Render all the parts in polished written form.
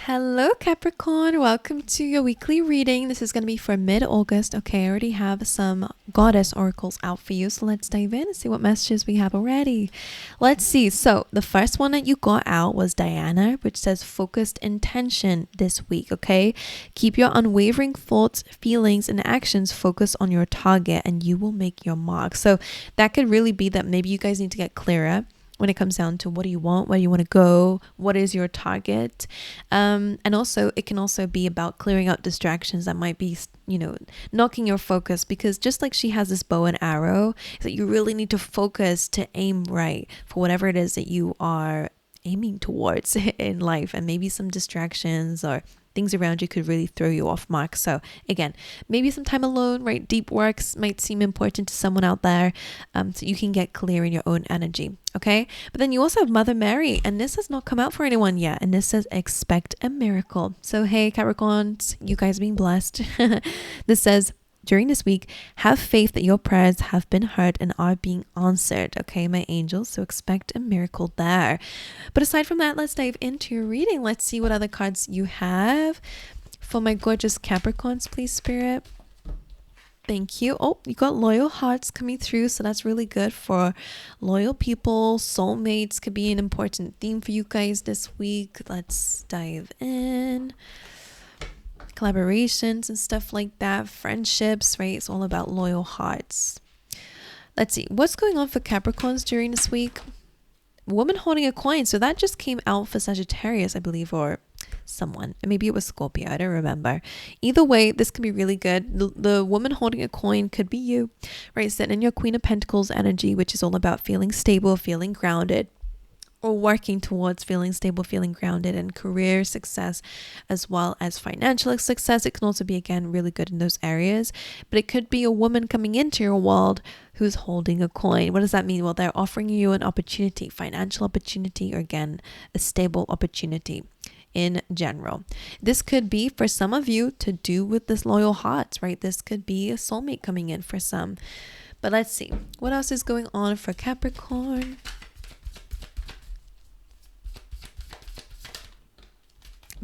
Hello, Capricorn. Welcome to your weekly reading. This is going to be for mid-August. Okay, I already have some goddess oracles out for you. So let's dive in and see what messages we have already. Let's see. So the first one that you got out was Diana, which says focused intention this week. Okay, keep your unwavering thoughts, feelings, and actions focused on your target and you will make your mark. So that could really be that maybe you guys need to get clearer when it comes down to what do you want, where do you want to go, what is your target, and also it can also be about clearing out distractions that might be, knocking your focus, because just like she has this bow and arrow, is that you really need to focus to aim right for whatever it is that you are aiming towards in life, and maybe some distractions or things around you could really throw you off mark. So again, maybe some time alone, right? Deep works might seem important to someone out there, so you can get clear in your own energy. Okay, but then you also have Mother Mary, and this has not come out for anyone yet, and this says expect a miracle. So hey, Capricorns, you guys being blessed. This says during this week, have faith that your prayers have been heard and are being answered. Okay, my angels, so expect a miracle there. But aside from that, let's dive into your reading. Let's see what other cards you have for my gorgeous Capricorns, please, Spirit. Thank you. Oh, you got loyal hearts coming through, so that's really good for loyal people. Soulmates could be an important theme for you guys this week. Let's dive in. Collaborations and stuff like that, friendships, right? It's all about loyal hearts. Let's see what's going on for Capricorns during this week. Woman holding a coin, so that just came out for Sagittarius, I believe, or someone, maybe it was Scorpio, I don't remember. Either way, this can be really good. The woman holding a coin could be you, right? Sitting in your Queen of Pentacles energy, which is all about feeling stable, feeling grounded, or working towards feeling stable, feeling grounded, and career success as well as financial success. It can also be, again, really good in those areas. But it could be a woman coming into your world who's holding a coin. What does that mean? Well, they're offering you an opportunity, financial opportunity, or again, a stable opportunity in general. This could be for some of you to do with this loyal hearts, right? This could be a soulmate coming in for some. But let's see what else is going on for Capricorn.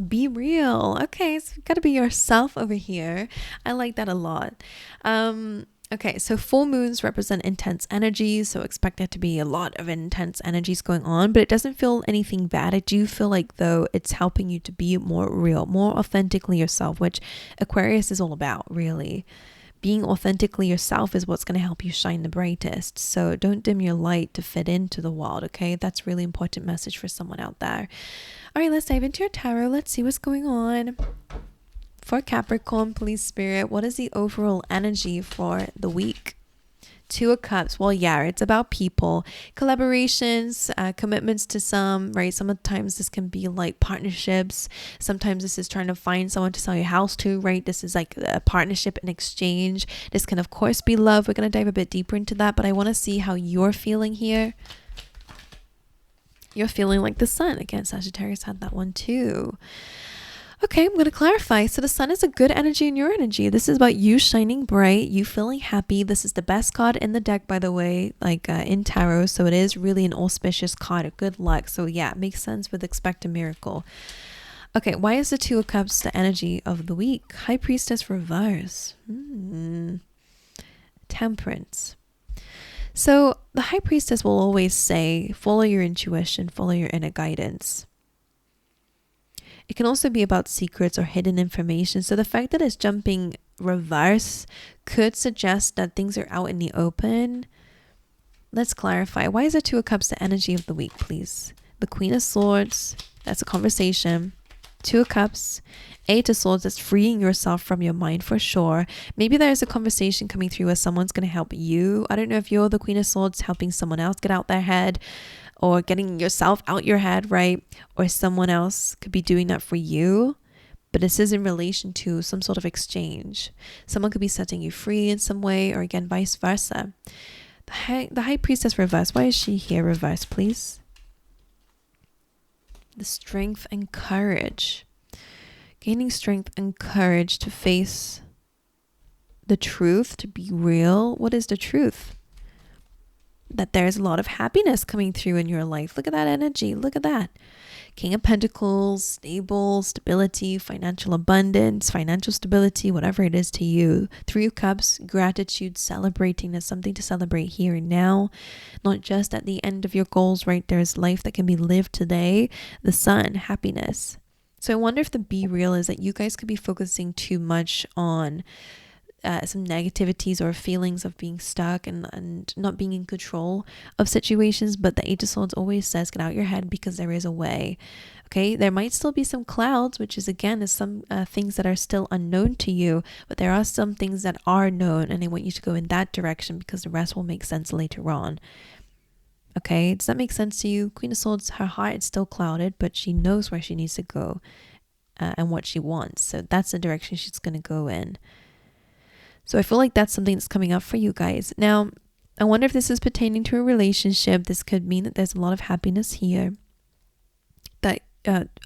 Be real. Okay, so you gotta be yourself over here. I like that a lot. Okay, so full moons represent intense energies, so expect there to be a lot of intense energies going on, but it doesn't feel anything bad. I do feel like, though, it's helping you to be more real, more authentically yourself, which Aquarius is all about, really. Being authentically yourself is what's going to help you shine the brightest. So don't dim your light to fit into the world, okay? That's really important message for someone out there. All right, let's dive into your tarot. Let's see what's going on for Capricorn, please, Spirit. What is the overall energy for the week? Two of Cups. Well, yeah, it's about people, collaborations, commitments to some, right? Sometimes this can be like partnerships. Sometimes this is trying to find someone to sell your house to, right? This is like a partnership and exchange. This can, of course, be love. We're going to dive a bit deeper into that, but I want to see how you're feeling here. You're feeling like the sun. Again, Sagittarius had that one too. Okay, I'm going to clarify. So the sun is a good energy in your energy. This is about you shining bright, you feeling happy. This is the best card in the deck, by the way, like in tarot. So it is really an auspicious card of good luck. So yeah, it makes sense with expect a miracle. Okay, why is the Two of Cups the energy of the week? High Priestess reverse. Temperance. So the High Priestess will always say, follow your intuition, follow your inner guidance. It can also be about secrets or hidden information. So the fact that it's jumping reverse could suggest that things are out in the open. Let's clarify. Why is the Two of Cups the energy of the week, please? The Queen of Swords, that's a conversation. Two of Cups, Eight of Swords, that's freeing yourself from your mind for sure. Maybe there's a conversation coming through where someone's going to help you. I don't know if you're the Queen of Swords helping someone else get out their head, or getting yourself out your head, right? Or someone else could be doing that for you. But this is in relation to some sort of exchange. Someone could be setting you free in some way, or again, vice versa. The High Priestess reverse. Why is she here reverse, please? The strength and courage. Gaining strength and courage to face the truth, to be real. What is the truth? that there's a lot of happiness coming through in your life. Look at that energy. Look at that. King of Pentacles, stable, stability, financial abundance, financial stability, whatever it is to you. Three of Cups, gratitude, celebrating. There's something to celebrate here and now, not just at the end of your goals, right? There's life that can be lived today. The Sun, happiness. So I wonder if the be real is that you guys could be focusing too much on some negativities or feelings of being stuck and not being in control of situations. But the Eight of Swords always says, get out your head because there is a way. Okay, there might still be some clouds, which is again is some things that are still unknown to you, but there are some things that are known, and they want you to go in that direction because the rest will make sense later on. Okay, does that make sense to you? Queen of Swords, her heart is still clouded, but she knows where she needs to go and what she wants. So that's the direction she's going to go in. So I feel like that's something that's coming up for you guys. Now, I wonder if this is pertaining to a relationship. This could mean that there's a lot of happiness here that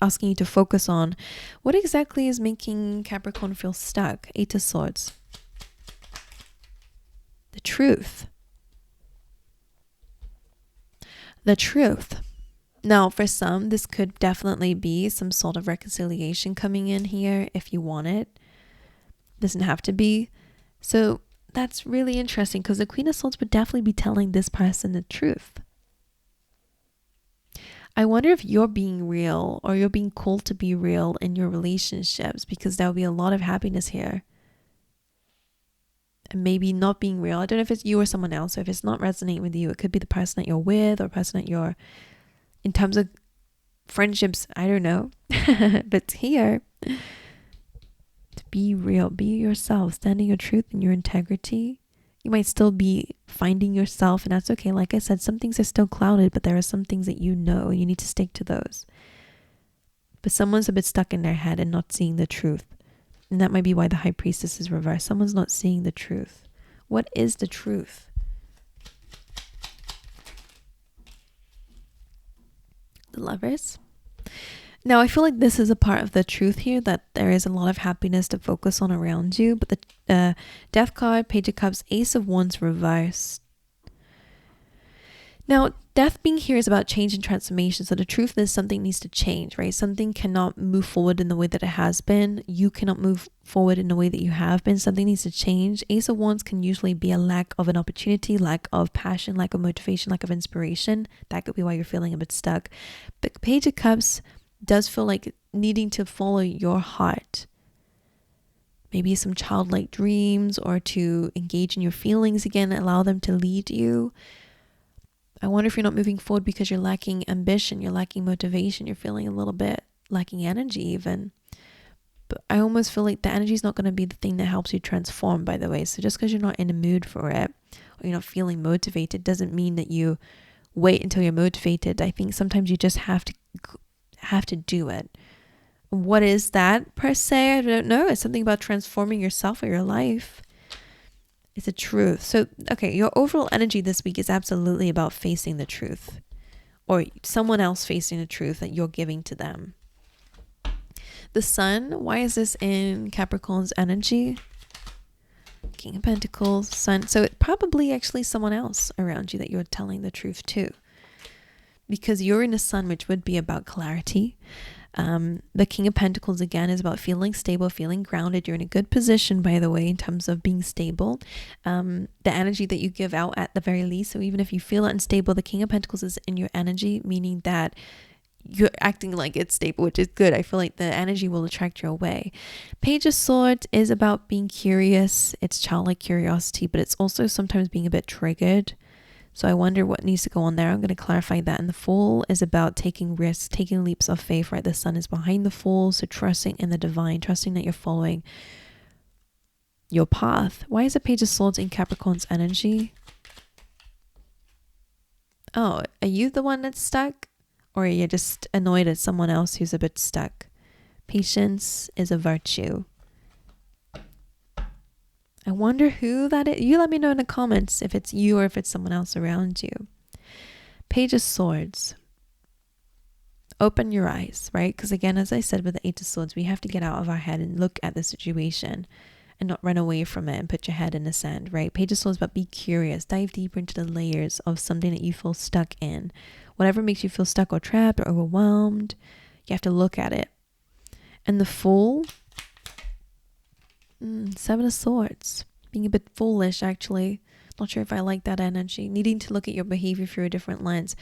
asking you to focus on. What exactly is making Capricorn feel stuck? Eight of Swords. The truth. The truth. Now, for some, this could definitely be some sort of reconciliation coming in here if you want it. Doesn't have to be. So that's really interesting because the Queen of Swords would definitely be telling this person the truth. I wonder if you're being real or you're being called to be real in your relationships, because there will be a lot of happiness here. And maybe not being real. I don't know if it's you or someone else. So if it's not resonating with you, it could be the person that you're with or person that you're in terms of friendships. I don't know. But here, to be real, be yourself, standing your truth and your integrity. You might still be finding yourself, and that's okay. Like I said, some things are still clouded, but there are some things that you know, and you need to stick to those. But someone's a bit stuck in their head and not seeing the truth. And that might be why the High Priestess is reversed. Someone's not seeing the truth. What is the truth? The Lovers. Now, I feel like this is a part of the truth here, that there is a lot of happiness to focus on around you. But the Death card, Page of Cups, Ace of Wands reversed. Now, death being here is about change and transformation. So the truth is something needs to change, right? Something cannot move forward in the way that it has been. You cannot move forward in the way that you have been. Something needs to change. Ace of Wands can usually be a lack of an opportunity, lack of passion, lack of motivation, lack of inspiration. That could be why you're feeling a bit stuck. But Page of Cups does feel like needing to follow your heart. Maybe some childlike dreams, or to engage in your feelings again, allow them to lead you. I wonder if you're not moving forward because you're lacking ambition, you're lacking motivation, you're feeling a little bit lacking energy even. But I almost feel like the energy is not going to be the thing that helps you transform, by the way. So just because you're not in the mood for it, or you're not feeling motivated, doesn't mean that you wait until you're motivated. I think sometimes you just have to do it. What is that per se? I don't know. It's something about transforming yourself or your life. It's a truth. So, okay, your overall energy this week is absolutely about facing the truth, or someone else facing the truth that you're giving to them. The Sun, why is this in Capricorn's energy? King of Pentacles, Sun. So it probably actually someone else around you that you're telling the truth to, because you're in the Sun, which would be about clarity. The King of Pentacles again is about feeling stable, feeling grounded. You're in a good position, by the way, in terms of being stable. The energy that you give out at the very least. So even if you feel unstable, the King of Pentacles is in your energy, meaning that you're acting like it's stable, which is good. I feel like the energy will attract your way. Page of Swords is about being curious. It's childlike curiosity, but it's also sometimes being a bit triggered. So I wonder what needs to go on there. I'm going to clarify that. And the Fool is about taking risks, taking leaps of faith, right? The Sun is behind the Fool. So trusting in the divine, trusting that you're following your path. Why is the Page of Swords in Capricorn's energy? Oh, are you the one that's stuck? Or are you just annoyed at someone else who's a bit stuck? Patience is a virtue. I wonder who that is. You let me know in the comments if it's you or if it's someone else around you. Page of Swords. Open your eyes, right? Because again, as I said with the Eight of Swords, we have to get out of our head and look at the situation and not run away from it and put your head in the sand, right? Page of Swords about be curious, dive deeper into the layers of something that you feel stuck in. Whatever makes you feel stuck or trapped or overwhelmed, you have to look at it. And the Fool, Seven of Swords, being a bit foolish actually. Not sure if I like that energy. Needing to look at your behavior through a different lens.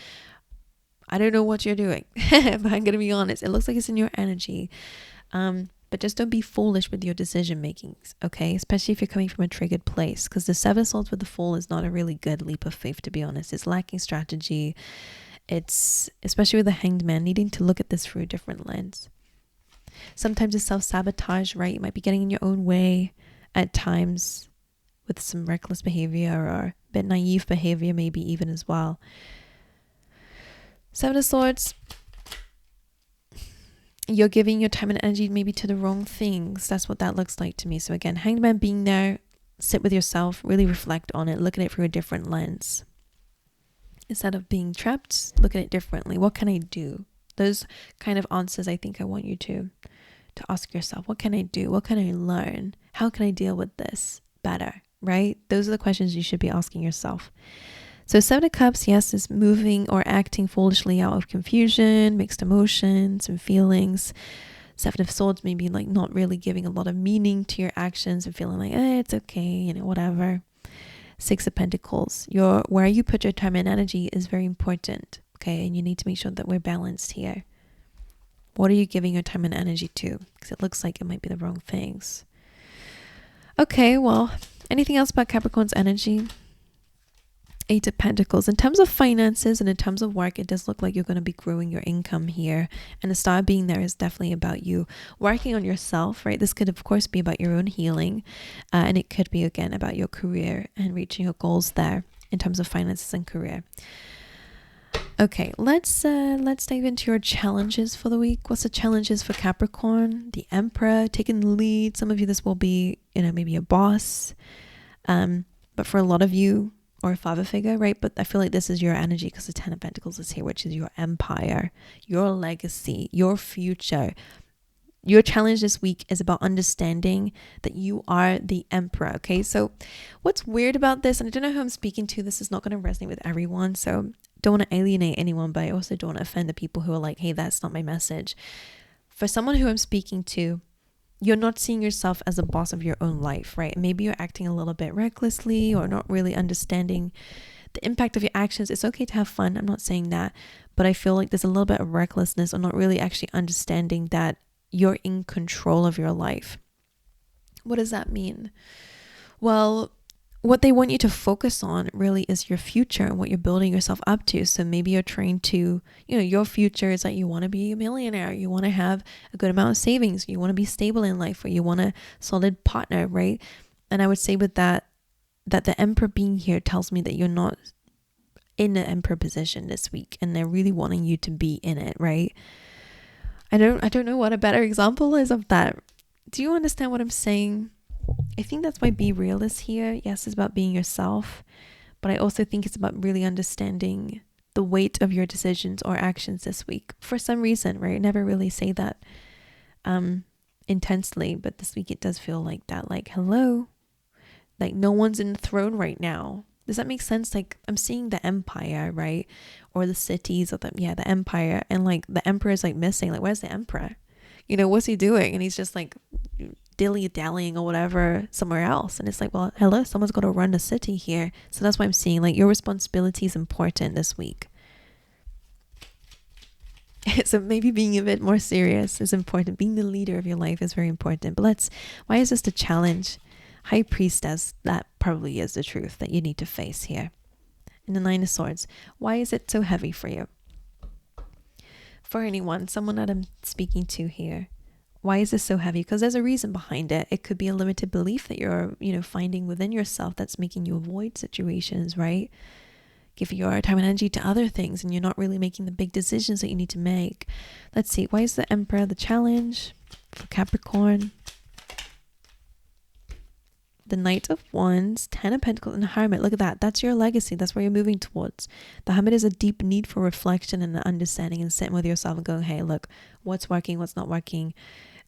I don't know what you're doing, but I'm going to be honest. It looks like it's in your energy. But just don't be foolish with your decision makings, okay? Especially if you're coming from a triggered place, because the Seven of Swords with the Fool is not a really good leap of faith, to be honest. It's lacking strategy. It's, especially with the Hanged Man, needing to look at this through a different lens. Sometimes it's self-sabotage, right? You might be getting in your own way at times with some reckless behavior or a bit naive behavior, maybe even as well. Seven of Swords, you're giving your time and energy maybe to the wrong things. That's what that looks like to me. So again, Hanged Man being there, sit with yourself, really reflect on it, look at it through a different lens. Instead of being trapped, look at it differently. What can I do? Those kind of answers I think I want you to ask yourself. What can I do? What can I learn? How can I deal with this better, right? Those are the questions you should be asking yourself. So Seven of Cups, yes, is moving or acting foolishly out of confusion, mixed emotions and feelings. Seven of Swords, maybe like not really giving a lot of meaning to your actions and feeling like, it's okay, whatever. Six of Pentacles, where you put your time and energy is very important, okay? And you need to make sure that we're balanced here. What are you giving your time and energy to? Because it looks like it might be the wrong things. Okay, well, anything else about Capricorn's energy? Eight of Pentacles. In terms of finances and in terms of work, it does look like you're going to be growing your income here. And the star being there is definitely about you working on yourself, right? This could, of course, be about your own healing. And it could be, again, about your career and reaching your goals there in terms of finances and career. Okay, let's dive into your challenges for the week. What's the challenges for Capricorn? The Emperor, taking the lead. Some of you, this will be, maybe a boss. But for a lot of you, or a father figure, right? But I feel like this is your energy because the Ten of Pentacles is here, which is your empire, your legacy, your future. Your challenge this week is about understanding that you are the emperor, okay? So what's weird about this, and I don't know who I'm speaking to, this is not going to resonate with everyone, so don't want to alienate anyone, but I also don't want to offend the people who are like, hey, that's not my message. For someone who I'm speaking to, you're not seeing yourself as a boss of your own life, right? Maybe you're acting a little bit recklessly or not really understanding the impact of your actions. It's okay to have fun. I'm not saying that, but I feel like there's a little bit of recklessness or not really actually understanding that you're in control of your life. What does that mean? Well, what they want you to focus on really is your future and what you're building yourself up to. So maybe you're trying to, your future is that you want to be a millionaire, you want to have a good amount of savings, you want to be stable in life, or you want a solid partner, right? And I would say with that the Emperor being here tells me that you're not in the Emperor position this week, and they're really wanting you to be in it, right? I don't know what a better example is of that. Do you understand what I'm saying? I think that's why Be Real is here. Yes, it's about being yourself, but I also think it's about really understanding the weight of your decisions or actions this week for some reason, right? I never really say that intensely, but this week it does feel like that, like, hello, like no one's in the throne right now. Does that make sense? Like I'm seeing the empire, right? Or the cities of the empire, and like the emperor is like missing. Like, where's the emperor? What's he doing? And he's just like dilly-dallying or whatever somewhere else. And it's like, well, hello, someone's got to run the city here. So that's why I'm seeing like your responsibility is important this week. So maybe being a bit more serious is important. Being the leader of your life is very important. But why is this the challenge? High Priestess, that probably is the truth that you need to face here. And the Nine of Swords, why is it so heavy for you? For anyone, someone that I'm speaking to here, why is this so heavy? Because there's a reason behind it. It could be a limited belief that you're, finding within yourself that's making you avoid situations, right? Give your time and energy to other things, and you're not really making the big decisions that you need to make. Let's see. Why is the Emperor the challenge for Capricorn? The Knight of Wands, Ten of Pentacles, and the Hermit. Look at that. That's your legacy. That's where you're moving towards. The Hermit is a deep need for reflection and understanding and sitting with yourself and going, hey, look, what's working, what's not working.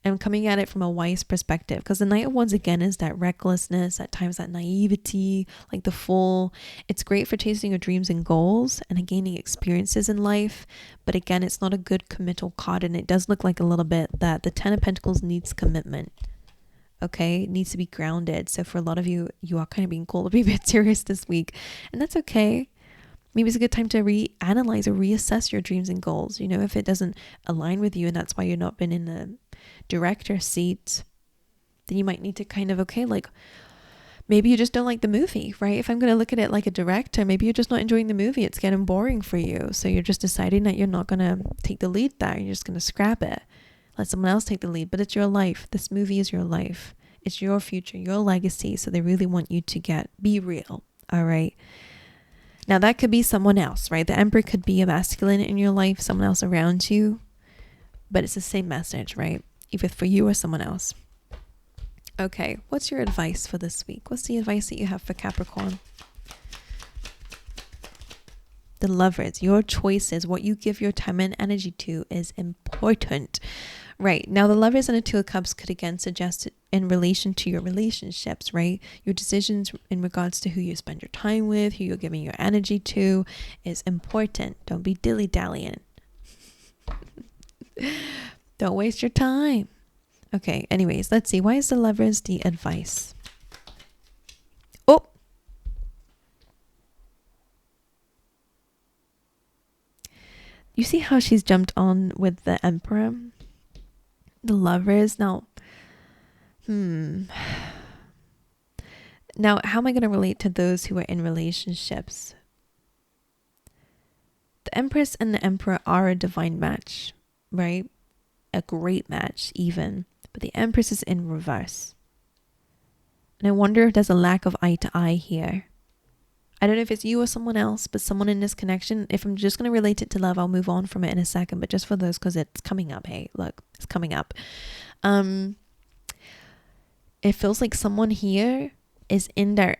I'm coming at it from a wise perspective, because the Knight of Wands again is that recklessness, at times that naivety, like the Fool. It's great for chasing your dreams and goals and gaining experiences in life, but again, it's not a good committal card, and it does look like a little bit that the Ten of Pentacles needs commitment. Okay, it needs to be grounded. So for a lot of you, you are kind of being called to be a bit serious this week, and that's okay. Maybe it's a good time to reanalyze or reassess your dreams and goals. You know, if it doesn't align with you and that's why you've not been in the director seat, then you might need to kind of, okay, like maybe you just don't like the movie, right? If I'm going to look at it like a director, maybe you're just not enjoying the movie. It's getting boring for you. So you're just deciding that you're not going to take the lead there. You're just going to scrap it. Let someone else take the lead. But it's your life. This movie is your life. It's your future, your legacy. So they really want you to be real. All right. Now that could be someone else, right? The Emperor could be a masculine in your life, someone else around you, but it's the same message, right? Either for you or someone else. Okay, what's your advice for this week? What's the advice that you have for Capricorn? The Lovers, your choices, what you give your time and energy to is important. Right. Now, the Lovers and the Two of Cups could again suggest in relation to your relationships, right? Your decisions in regards to who you spend your time with, who you're giving your energy to is important. Don't be dilly-dallying. Don't waste your time. Okay, anyways, let's see. Why is the Lovers the advice? Oh! You see how she's jumped on with the Emperor? The Lovers. Now, now, how am I going to relate to those who are in relationships? The Empress and the Emperor are a divine match, right? A great match, even. But the Empress is in reverse. And I wonder if there's a lack of eye to eye here. I don't know if it's you or someone else, but someone in this connection. If I'm just going to relate it to love, I'll move on from it in a second. But just for those, because it's coming up. Hey, look, it's coming up. It feels like someone here is in their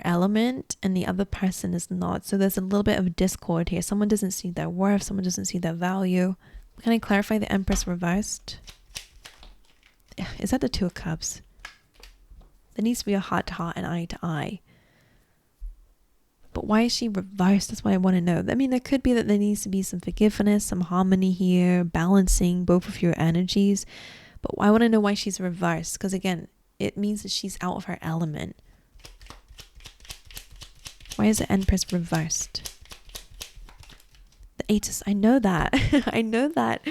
element and the other person is not. So there's a little bit of discord here. Someone doesn't see their worth. Someone doesn't see their value. Can I clarify the Empress reversed? Is that the Two of Cups? There needs to be a heart to heart and eye to eye. But why is she reversed? That's what I want to know. I mean, there could be that there needs to be some forgiveness, some harmony here, balancing both of your energies. But I want to know why she's reversed. Because again, it means that she's out of her element. Why is the Empress reversed? The Eight of... I know that. I know that.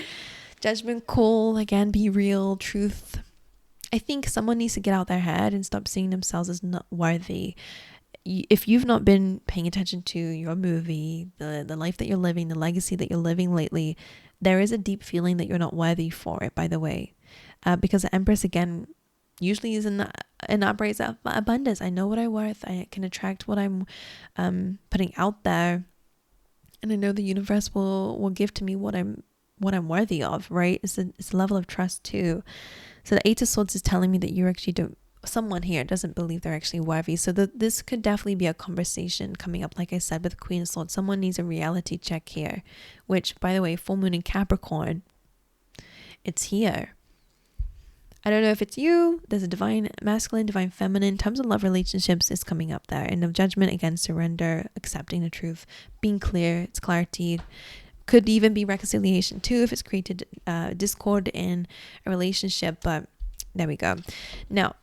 Judgment call, again, be real, truth. I think someone needs to get out their head and stop seeing themselves as not worthy. If you've not been paying attention to your movie, the life that you're living, the legacy that you're living lately, there is a deep feeling that you're not worthy for it, by the way. Because the Empress, again, usually is in operates abundance. I know what I'm worth. I can attract what I'm putting out there. And I know the universe will give to me what I'm worthy of, right? It's a level of trust too. So the Eight of Swords is telling me that you actually don't, someone here doesn't believe they're actually worthy. So this could definitely be a conversation coming up, like I said, with the Queen of Swords. Someone needs a reality check here, which, by the way, full moon in Capricorn, it's here. I don't know if it's you. There's a divine masculine, divine feminine. In terms of love relationships, is coming up there. And of judgment, again, surrender, accepting the truth, being clear. It's clarity. Could even be reconciliation too if it's created discord in a relationship. But there we go. Now,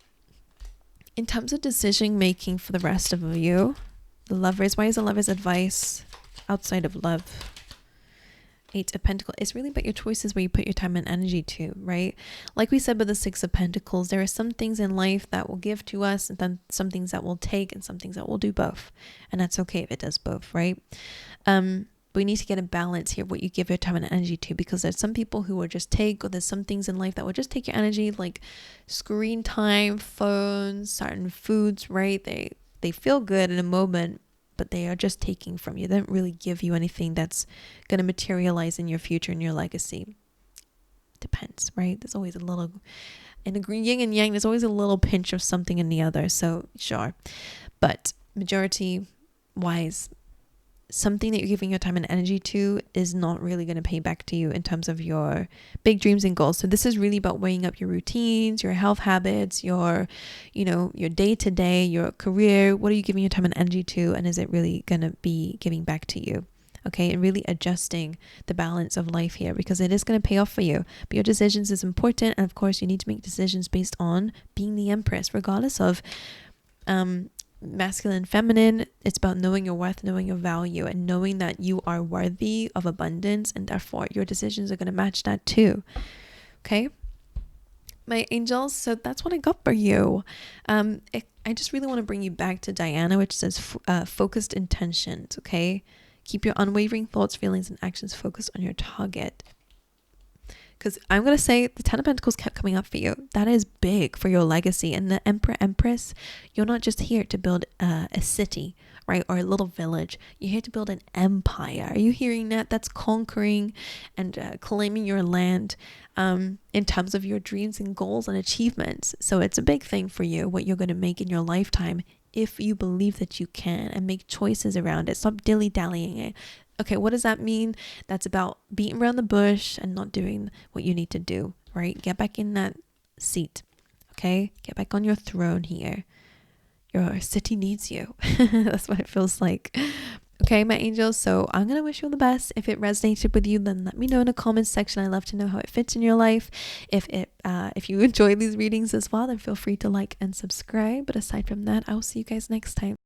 in terms of decision making for the rest of you, the Lovers, why is the Lovers advice outside of love? Eight of Pentacles. It's really about your choices where you put your time and energy to, right? Like we said with the Six of Pentacles, there are some things in life that will give to us and then some things that will take and some things that will do both. And that's okay if it does both, right? But we need to get a balance here, what you give your time and energy to, because there's some people who will just take, or there's some things in life that will just take your energy, like screen time, phones, certain foods, right? They feel good in a moment, but they are just taking from you. They don't really give you anything that's going to materialize in your future and your legacy. Depends, right? There's always a little, in the yin and yang, there's always a little pinch of something in the other. So sure. But majority wise, something that you're giving your time and energy to is not really going to pay back to you in terms of your big dreams and goals. So this is really about weighing up your routines, your health habits, your, your day to day, your career. What are you giving your time and energy to? And is it really going to be giving back to you? Okay, and really adjusting the balance of life here, because it is going to pay off for you. But your decisions is important. And of course, you need to make decisions based on being the Empress, regardless of masculine, feminine. It's about knowing your worth, knowing your value, and knowing that you are worthy of abundance, and therefore your decisions are going to match that too. Okay, my angels, so that's what I got for you. I just really want to bring you back to Diana, which says focused intentions. Okay, keep your unwavering thoughts, feelings, and actions focused on your target. Because I'm going to say the 10 of Pentacles kept coming up for you. That is big for your legacy. And the Emperor, Empress, you're not just here to build a city, right? Or a little village. You're here to build an empire. Are you hearing that? That's conquering and claiming your land in terms of your dreams and goals and achievements. So it's a big thing for you, what you're going to make in your lifetime, if you believe that you can, and make choices around it. Stop dilly-dallying it. Okay, what does that mean? That's about beating around the bush and not doing what you need to do, right? Get back in that seat, okay? Get back on your throne here. Your city needs you. That's what it feels like. Okay, my angels, so I'm going to wish you all the best. If it resonated with you, then let me know in the comments section. I love to know how it fits in your life. If you enjoy these readings as well, then feel free to like and subscribe. But aside from that, I will see you guys next time.